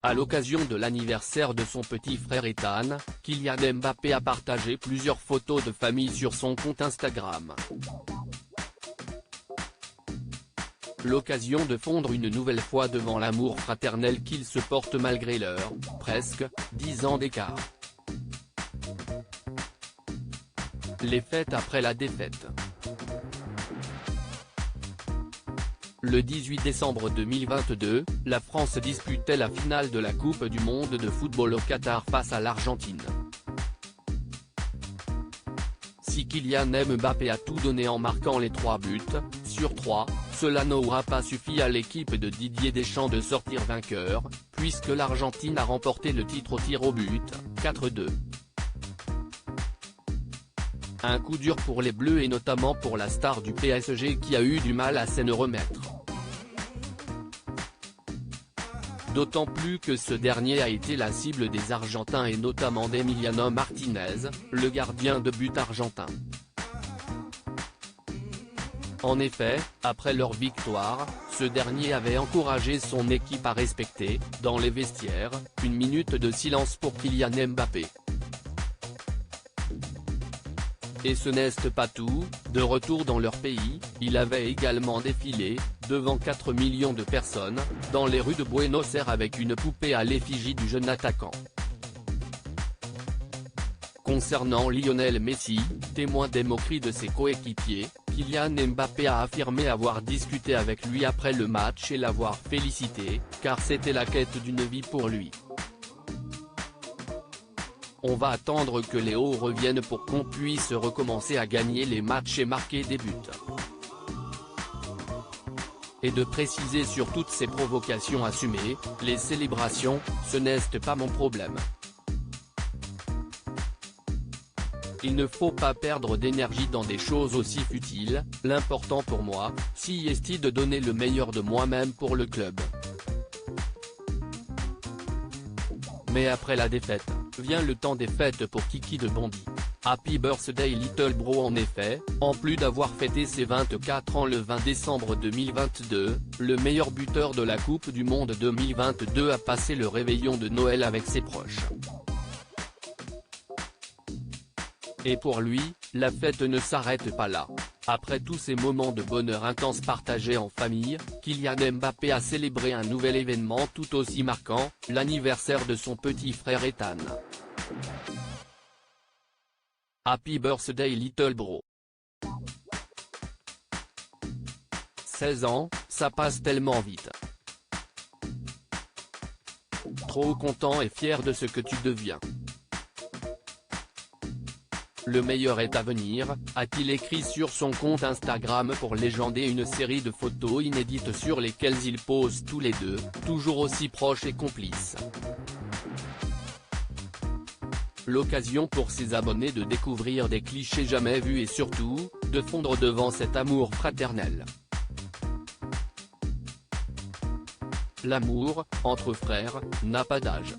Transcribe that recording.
À l'occasion de l'anniversaire de son petit frère Ethan, Kylian Mbappé a partagé plusieurs photos de famille sur son compte Instagram. L'occasion de fondre une nouvelle fois devant l'amour fraternel qu'ils se portent malgré leur, presque, 10 ans d'écart. Les fêtes après la défaite. Le 18 décembre 2022, la France disputait la finale de la Coupe du monde de football au Qatar face à l'Argentine. Si Kylian Mbappé a tout donné en marquant les 3 buts, sur 3, cela n'aura pas suffi à l'équipe de Didier Deschamps de sortir vainqueur, puisque l'Argentine a remporté le titre au tir au but, 4-2. Un coup dur pour les Bleus et notamment pour la star du PSG qui a eu du mal à s'en remettre. D'autant plus que ce dernier a été la cible des Argentins et notamment d'Emiliano Martinez, le gardien de but argentin. En effet, après leur victoire, ce dernier avait encouragé son équipe à respecter, dans les vestiaires, une minute de silence pour Kylian Mbappé. Et ce n'est pas tout, de retour dans leur pays, il avait également défilé, devant 4 millions de personnes, dans les rues de Buenos Aires avec une poupée à l'effigie du jeune attaquant. Concernant Lionel Messi, témoin des moqueries de ses coéquipiers, Kylian Mbappé a affirmé avoir discuté avec lui après le match et l'avoir félicité, car c'était la quête d'une vie pour lui. On va attendre que les hauts reviennent pour qu'on puisse recommencer à gagner les matchs et marquer des buts. Et de préciser sur toutes ces provocations assumées, les célébrations, ce n'est pas mon problème. Il ne faut pas perdre d'énergie dans des choses aussi futiles, l'important pour moi, si est de donner le meilleur de moi-même pour le club. Mais après la défaite, vient le temps des fêtes pour Kiki de Bondy. Happy birthday little bro. En effet, en plus d'avoir fêté ses 24 ans le 20 décembre 2022, le meilleur buteur de la Coupe du Monde 2022 a passé le réveillon de Noël avec ses proches. Et pour lui, la fête ne s'arrête pas là. Après tous ces moments de bonheur intense partagés en famille, Kylian Mbappé a célébré un nouvel événement tout aussi marquant, l'anniversaire de son petit frère Ethan. Happy birthday little bro. 16 ans, ça passe tellement vite. Trop content et fier de ce que tu deviens. Le meilleur est à venir, a-t-il écrit sur son compte Instagram pour légender une série de photos inédites sur lesquelles ils posent tous les deux, toujours aussi proches et complices. L'occasion pour ses abonnés de découvrir des clichés jamais vus et surtout, de fondre devant cet amour fraternel. L'amour, entre frères, n'a pas d'âge.